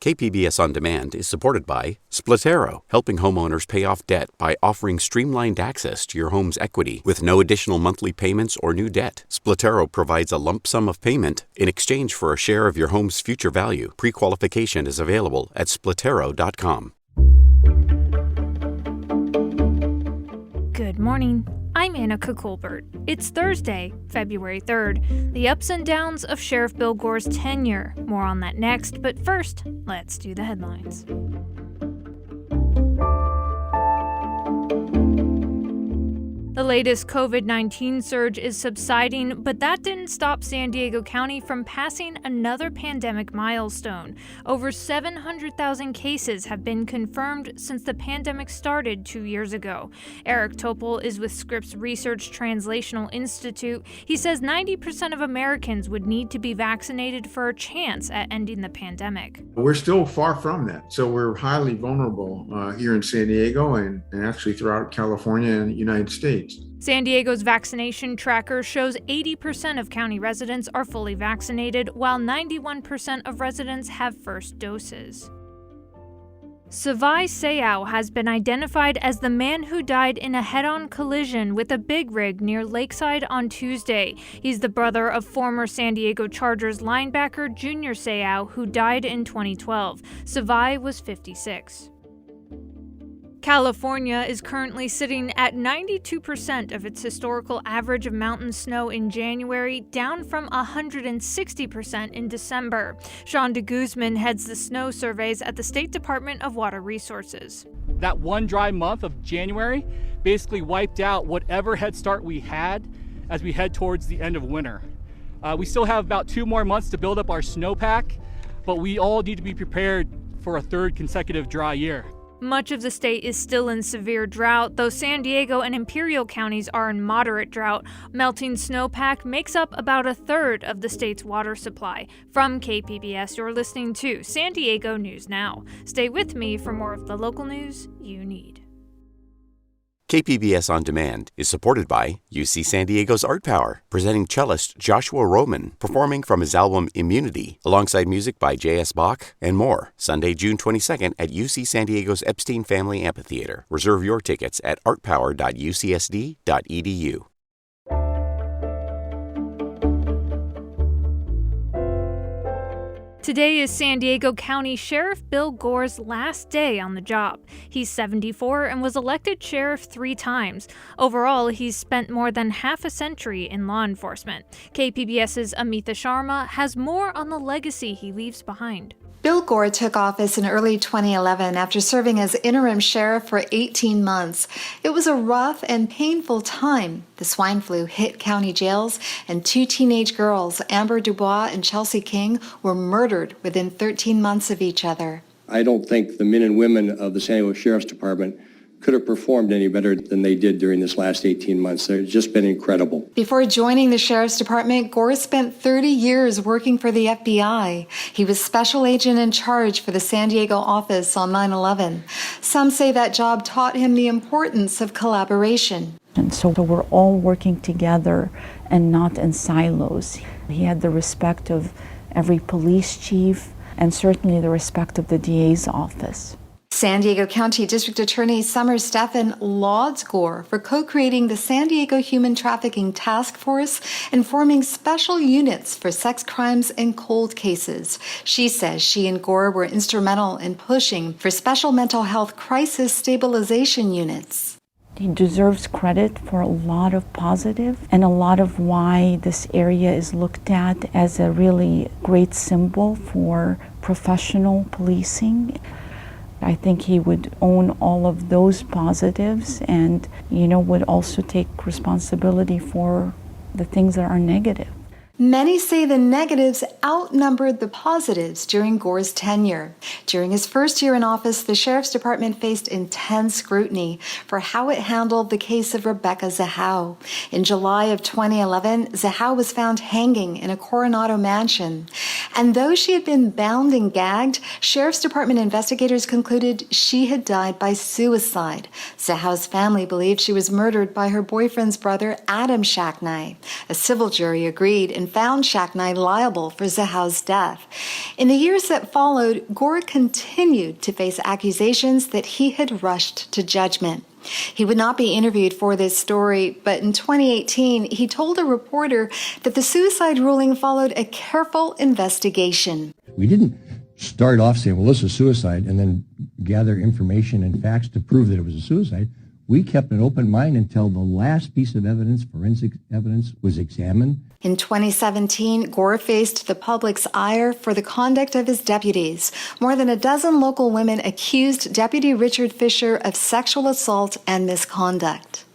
KPBS On Demand is supported by Splatero, helping homeowners pay off debt by offering streamlined access to your home's equity with no additional monthly payments or new debt. Splatero provides a lump sum of payment in exchange for a share of your home's future value. Pre-qualification is available at splatero.com. Good morning. I'm Annika Colbert. It's Thursday, February 3rd, the ups and downs of Sheriff Bill Gore's tenure. More on that next, but first, let's do the headlines. The latest COVID-19 surge is subsiding, but that didn't stop San Diego County from passing another pandemic milestone. Over 700,000 cases have been confirmed since the pandemic started 2 years ago. Eric Topol is with Scripps Research Translational Institute. He says 90% of Americans would need to be vaccinated for a chance at ending the pandemic. We're still far from that. So we're highly vulnerable here in San Diego and actually throughout California and the United States. San Diego's vaccination tracker shows 80% of county residents are fully vaccinated, while 91% of residents have first doses. Savai Seau has been identified as the man who died in a head-on collision with a big rig near Lakeside on Tuesday. He's the brother of former San Diego Chargers linebacker Junior Seau, who died in 2012. Savai was 56. California is currently sitting at 92% of its historical average of mountain snow in January, down from 160% in December. Sean de Guzman heads the snow surveys at the State Department of Water Resources. That one dry month of January basically wiped out whatever head start we had as we head towards the end of winter. We still have about 2 more months to build up our snowpack, but we all need to be prepared for a third consecutive dry year. Much of the state is still in severe drought, though San Diego and Imperial counties are in moderate drought. Melting snowpack makes up about a third of the state's water supply. From KPBS, you're listening to San Diego News Now. Stay with me for more of the local news you need. KPBS On Demand is supported by UC San Diego's Art Power, presenting cellist Joshua Roman, performing from his album Immunity, alongside music by J.S. Bach and more. Sunday, June 22nd at UC San Diego's Epstein Family Amphitheater. Reserve your tickets at artpower.ucsd.edu. Today is San Diego County Sheriff Bill Gore's last day on the job. He's 74 and was elected sheriff 3 times. Overall, he's spent more than half a century in law enforcement. KPBS's Amita Sharma has more on the legacy he leaves behind. Bill Gore took office in early 2011 after serving as interim sheriff for 18 months. It was a rough and painful time. The swine flu hit county jails, and 2 teenage girls, Amber Dubois and Chelsea King, were murdered within 13 months of each other. I don't think the men and women of the San Diego Sheriff's Department could have performed any better than they did during this last 18 months. They've just been incredible. Before joining the Sheriff's Department, Gore spent 30 years working for the FBI. He was special agent in charge for the San Diego office on 9/11. Some say that job taught him the importance of collaboration. And so we're all working together and not in silos. He had the respect of every police chief and certainly the respect of the DA's office. San Diego County District Attorney Summer Steffen lauds Gore for co-creating the San Diego Human Trafficking Task Force and forming special units for sex crimes and cold cases. She says she and Gore were instrumental in pushing for special mental health crisis stabilization units. He deserves credit for a lot of positive and a lot of why this area is looked at as a really great symbol for professional policing. I think he would own all of those positives and, would also take responsibility for the things that are negative. Many say the negatives outnumbered the positives during Gore's tenure. During his first year in office, the Sheriff's Department faced intense scrutiny for how it handled the case of Rebecca Zahau. In July of 2011, Zahau was found hanging in a Coronado mansion. And though she had been bound and gagged, Sheriff's Department investigators concluded she had died by suicide. Zahau's family believed she was murdered by her boyfriend's brother, Adam Shacknai. A civil jury agreed and and found Shacknai liable for Zahao's death. In the years that followed, Gore continued to face accusations that he had rushed to judgment. He would not be interviewed for this story, but in 2018, he told a reporter that the suicide ruling followed a careful investigation. We didn't start off saying, well, this is suicide, and then gather information and facts to prove that it was a suicide. We kept an open mind until the last piece of evidence, forensic evidence, was examined. In 2017, Gore faced the public's ire for the conduct of his deputies. More than a dozen local women accused Deputy Richard Fisher of sexual assault and misconduct.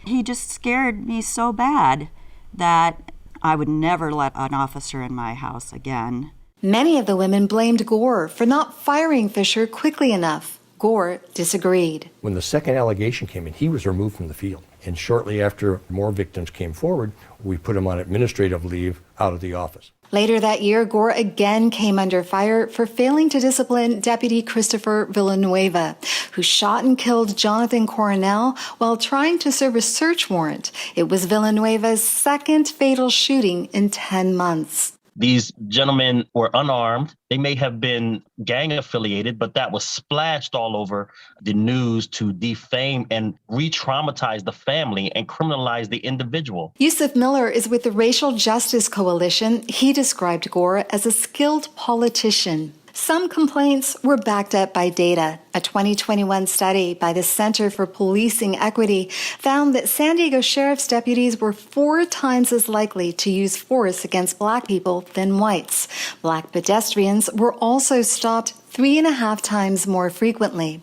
He just scared me so bad that I would never let an officer in my house again. Many of the women blamed Gore for not firing Fisher quickly enough. Gore disagreed. When the second allegation came in, he was removed from the field. And shortly after more victims came forward, we put him on administrative leave out of the office. Later that year, Gore again came under fire for failing to discipline Deputy Christopher Villanueva, who shot and killed Jonathan Coronel while trying to serve a search warrant. It was Villanueva's second fatal shooting in 10 months. These gentlemen were unarmed. They may have been gang affiliated, but that was splashed all over the news to defame and re-traumatize the family and criminalize the individual. Yusuf Miller is with the Racial Justice Coalition. He described Gore as a skilled politician. Some complaints were backed up by data. A 2021 study by the Center for Policing Equity found that San Diego Sheriff's deputies were 4 times as likely to use force against Black people than whites. Black pedestrians were also stopped 3.5 times more frequently.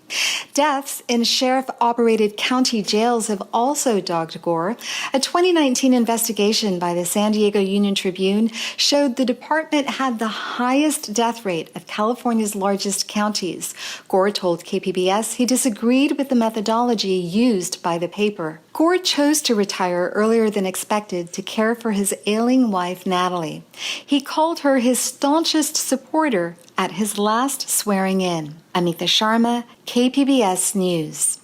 Deaths in sheriff-operated county jails have also dogged Gore. A 2019 investigation by the San Diego Union Tribune showed the department had the highest death rate of California's largest counties. Gore told KPBS he disagreed with the methodology used by the paper. Gore chose to retire earlier than expected to care for his ailing wife, Natalie. He called her his staunchest supporter at his last swearing-in. Amita Sharma, KPBS News.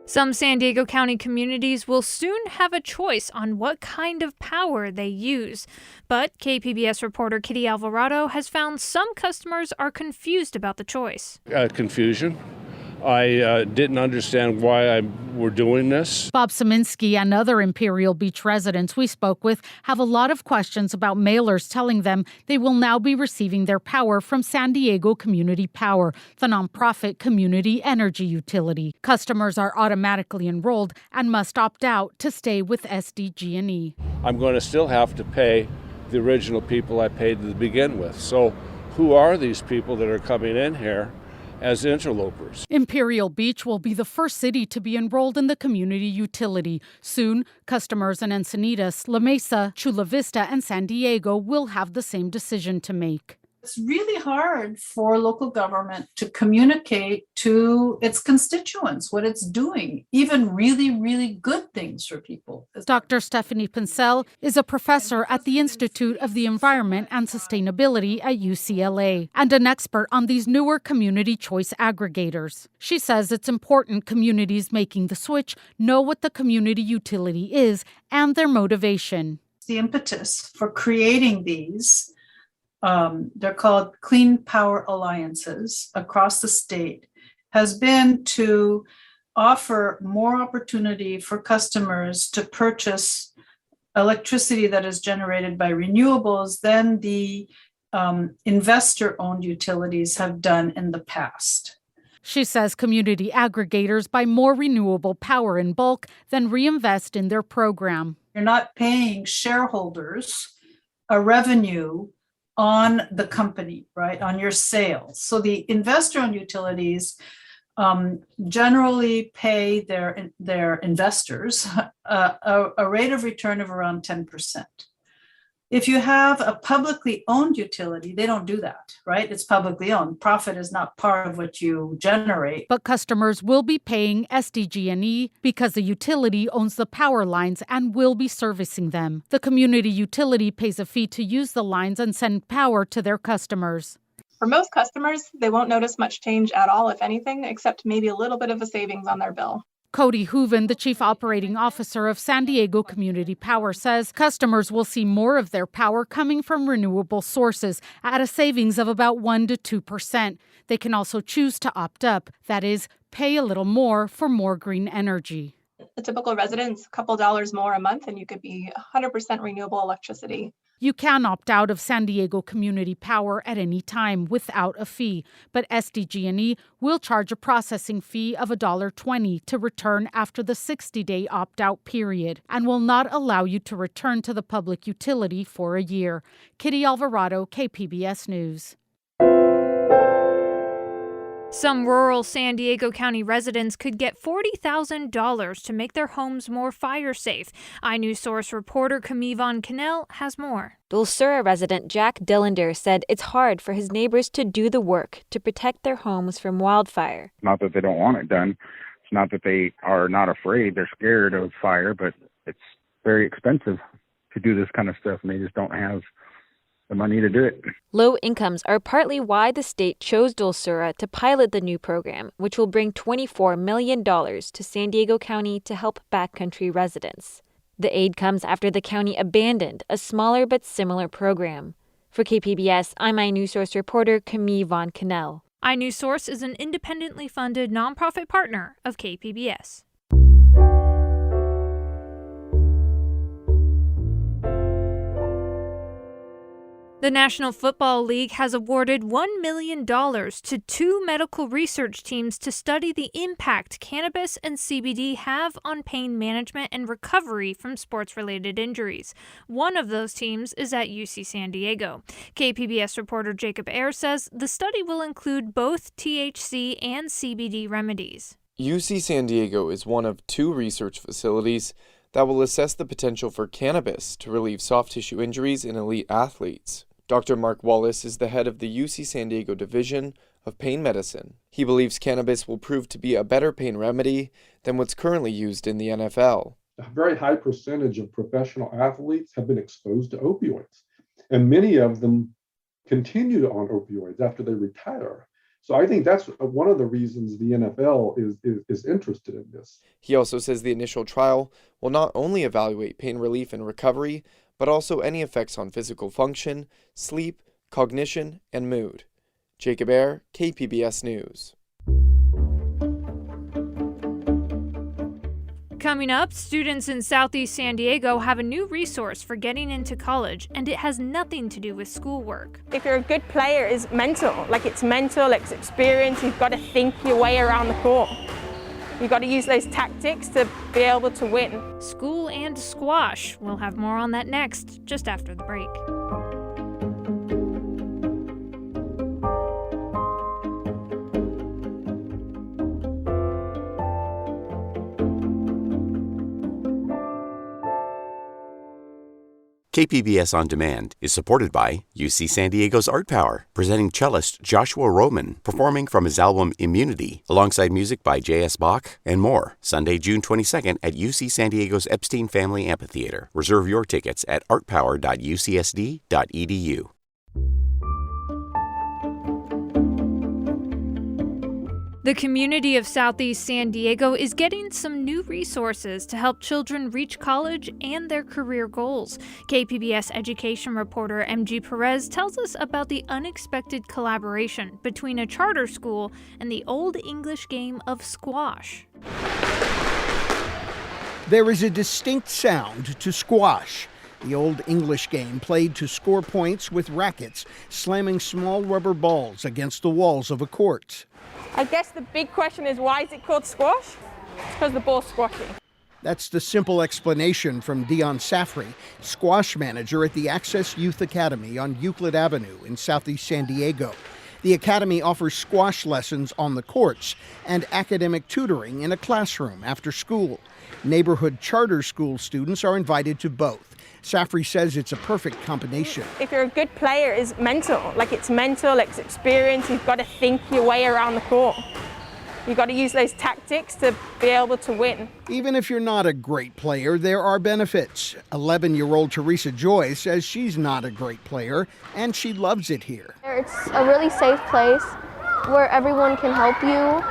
Some San Diego County communities will soon have a choice on what kind of power they use. But KPBS reporter Kitty Alvarado has found some customers are confused about the choice. Confusion. I didn't understand why we're doing this. Bob Szyminski and other Imperial Beach residents we spoke with have a lot of questions about mailers telling them they will now be receiving their power from San Diego Community Power, the nonprofit community energy utility. Customers are automatically enrolled and must opt out to stay with SDG&E. I'm going to still have to pay the original people I paid to begin with. So who are these people that are coming in here as interlopers? Imperial Beach will be the first city to be enrolled in the community utility. Soon, customers in Encinitas, La Mesa, Chula Vista, and San Diego will have the same decision to make. It's really hard for local government to communicate to its constituents what it's doing, even really, really good things for people. Dr. Stephanie Pincel is a professor at the Institute of the Environment and Sustainability at UCLA and an expert on these newer community choice aggregators. She says it's important communities making the switch know what the community utility is and their motivation. The impetus for creating these they're called Clean Power Alliances across the state, has been to offer more opportunity for customers to purchase electricity that is generated by renewables than the investor-owned utilities have done in the past. She says community aggregators buy more renewable power in bulk than reinvest in their program. You're not paying shareholders a revenue on the company, right, on your sales. So the investor-owned utilities generally pay their investors a rate of return of around 10%. If you have a publicly owned utility, they don't do that, right? It's publicly owned. Profit is not part of what you generate. But customers will be paying SDG&E because the utility owns the power lines and will be servicing them. The community utility pays a fee to use the lines and send power to their customers. For most customers, they won't notice much change at all, if anything, except maybe a little bit of a savings on their bill. Cody Hooven, the chief operating officer of San Diego Community Power, says customers will see more of their power coming from renewable sources at a savings of about 1 to 2%. They can also choose to opt up, that is, pay a little more for more green energy. The typical resident's a couple dollars more a month, and you could be 100% renewable electricity. You can opt out of San Diego Community Power at any time without a fee, but SDG&E will charge a processing fee of $1.20 to return after the 60-day opt-out period and will not allow you to return to the public utility for a year. Kitty Alvarado, KPBS News. Some rural San Diego County residents could get $40,000 to make their homes more fire safe. iNews Source reporter Camille Von Cannell has more. Dulcura resident Jack Dillander said it's hard for his neighbors to do the work to protect their homes from wildfire. Not that they don't want it done. It's not that they are not afraid. They're scared of fire, but it's very expensive to do this kind of stuff, and they just don't have the money to do it. Low incomes are partly why the state chose Dulcura to pilot the new program, which will bring $24 million to San Diego County to help backcountry residents. The aid comes after the county abandoned a smaller but similar program. For KPBS, I'm iNews Source reporter Camille Von Cannell. iNews Source is an independently funded nonprofit partner of KPBS. The National Football League has awarded $1 million to 2 medical research teams to study the impact cannabis and CBD have on pain management and recovery from sports-related injuries. One of those teams is at UC San Diego. KPBS reporter Jacob Ayer says the study will include both THC and CBD remedies. UC San Diego is one of 2 research facilities that will assess the potential for cannabis to relieve soft tissue injuries in elite athletes. Dr. Mark Wallace is the head of the UC San Diego Division of Pain Medicine. He believes cannabis will prove to be a better pain remedy than what's currently used in the NFL. A very high percentage of professional athletes have been exposed to opioids, and many of them continue on opioids after they retire. So I think that's one of the reasons the NFL is interested in this. He also says the initial trial will not only evaluate pain relief and recovery, but also any effects on physical function, sleep, cognition, and mood. Jacob Ayer, KPBS News. Coming up, students in Southeast San Diego have a new resource for getting into college, and it has nothing to do with schoolwork. If you're a good player, it's mental. It's mental, it's experience. You've got to think your way around the court. You've got to use those tactics to be able to win. School and squash. We'll have more on that next, just after the break. KPBS On Demand is supported by UC San Diego's Art Power, presenting cellist Joshua Roman, performing from his album Immunity, alongside music by J.S. Bach and more, Sunday, June 22nd at UC San Diego's Epstein Family Amphitheater. Reserve your tickets at artpower.ucsd.edu. The community of Southeast San Diego is getting some new resources to help children reach college and their career goals. KPBS education reporter MG Perez tells us about the unexpected collaboration between a charter school and the Old English game of squash. There is a distinct sound to squash. The Old English game played to score points with rackets, slamming small rubber balls against the walls of a court. I guess the big question is, why is it called squash? It's because the ball's squashy. That's the simple explanation from Dion Safri, squash manager at the Access Youth Academy on Euclid Avenue in Southeast San Diego. The academy offers squash lessons on the courts and academic tutoring in a classroom after school. Neighborhood charter school students are invited to both. Safri says it's a perfect combination. If you're a good player, it's mental. It's mental, it's experience. You've got to think your way around the court. You've got to use those tactics to be able to win. Even if you're not a great player, there are benefits. 11-year-old Teresa Joy says she's not a great player, and she loves it here. It's a really safe place where everyone can help you,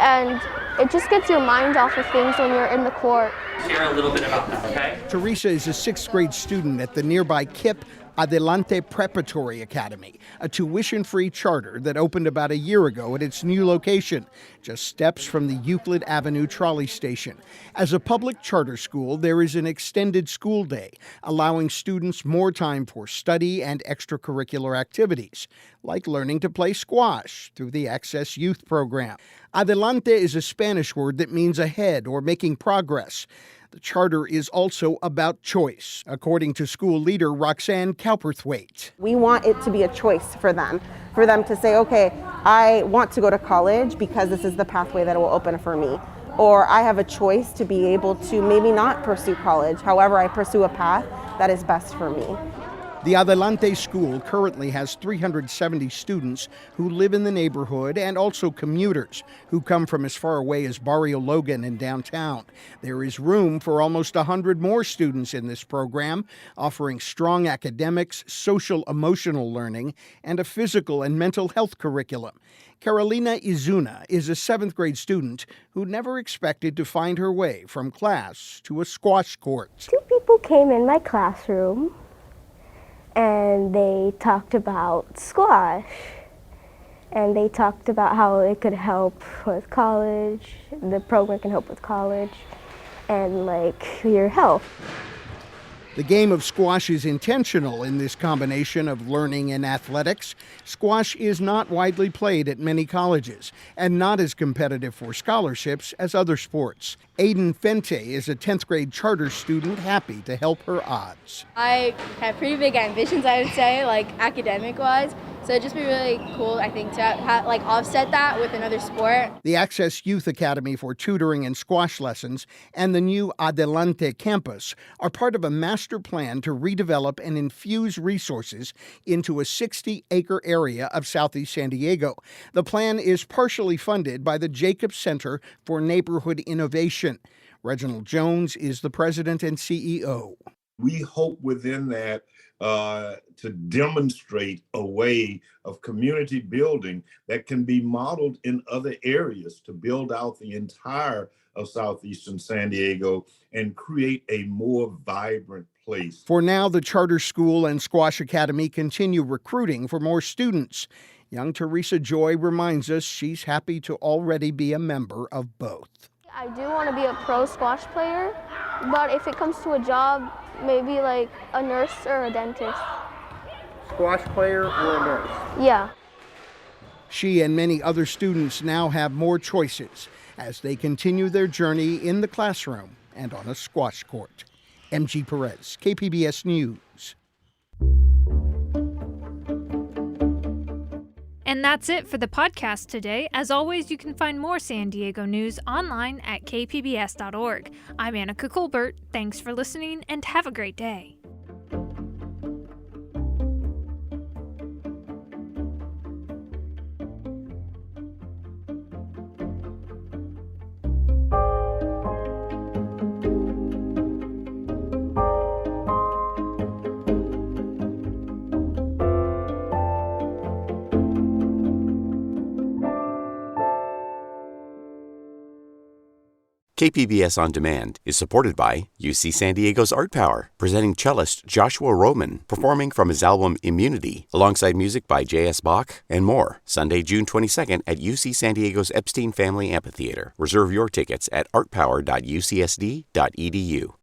and It just gets your mind off of things when you're in the court. Share a little bit about that, okay? Teresa is a 6th grade student at the nearby KIPP Adelante Preparatory Academy, a tuition-free charter that opened about a year ago at its new location, just steps from the Euclid Avenue trolley station. As a public charter school, there is an extended school day, allowing students more time for study and extracurricular activities, like learning to play squash through the Access Youth program. Adelante is a Spanish word that means ahead or making progress. The charter is also about choice, according to school leader Roxanne Cowperthwaite. We want it to be a choice for them to say, okay, I want to go to college because this is the pathway that will open for me. Or I have a choice to be able to maybe not pursue college. However, I pursue a path that is best for me. The Adelante School currently has 370 students who live in the neighborhood and also commuters who come from as far away as Barrio Logan and downtown. There is room for almost 100 more students in this program, offering strong academics, social-emotional learning, and a physical and mental health curriculum. Carolina Izuna is a 7th grade student who never expected to find her way from class to a squash court. 2 people came in my classroom and they talked about squash, and they talked about how it could help with college, the program can help with college, and like your health. The game of squash is intentional in this combination of learning and athletics. Squash is not widely played at many colleges and not as competitive for scholarships as other sports. Aiden Fente is a 10th grade charter student happy to help her odds. I have pretty big ambitions, I would say, like academic-wise. So it'd just be really cool, I think, to offset that with another sport. The Access Youth Academy for tutoring and squash lessons and the new Adelante campus are part of a master plan to redevelop and infuse resources into a 60-acre area of Southeast San Diego. The plan is partially funded by the Jacobs Center for Neighborhood Innovation. Reginald Jones is the president and CEO. We hope within that to demonstrate a way of community building that can be modeled in other areas to build out the entire of southeastern San Diego and create a more vibrant place. For now, the charter school and squash academy continue recruiting for more students. Young Teresa Joy reminds us she's happy to already be a member of both. I do want to be a pro squash player, but if it comes to a job, maybe like a nurse or a dentist. Squash player or a nurse? Yeah. She and many other students now have more choices as they continue their journey in the classroom and on a squash court. MG Perez, KPBS News. And that's it for the podcast today. As always, you can find more San Diego news online at kpbs.org. I'm Annika Colbert. Thanks for listening and have a great day. KPBS On Demand is supported by UC San Diego's Art Power, presenting cellist Joshua Roman, performing from his album Immunity, alongside music by J.S. Bach and more. Sunday, June 22nd at UC San Diego's Epstein Family Amphitheater. Reserve your tickets at artpower.ucsd.edu.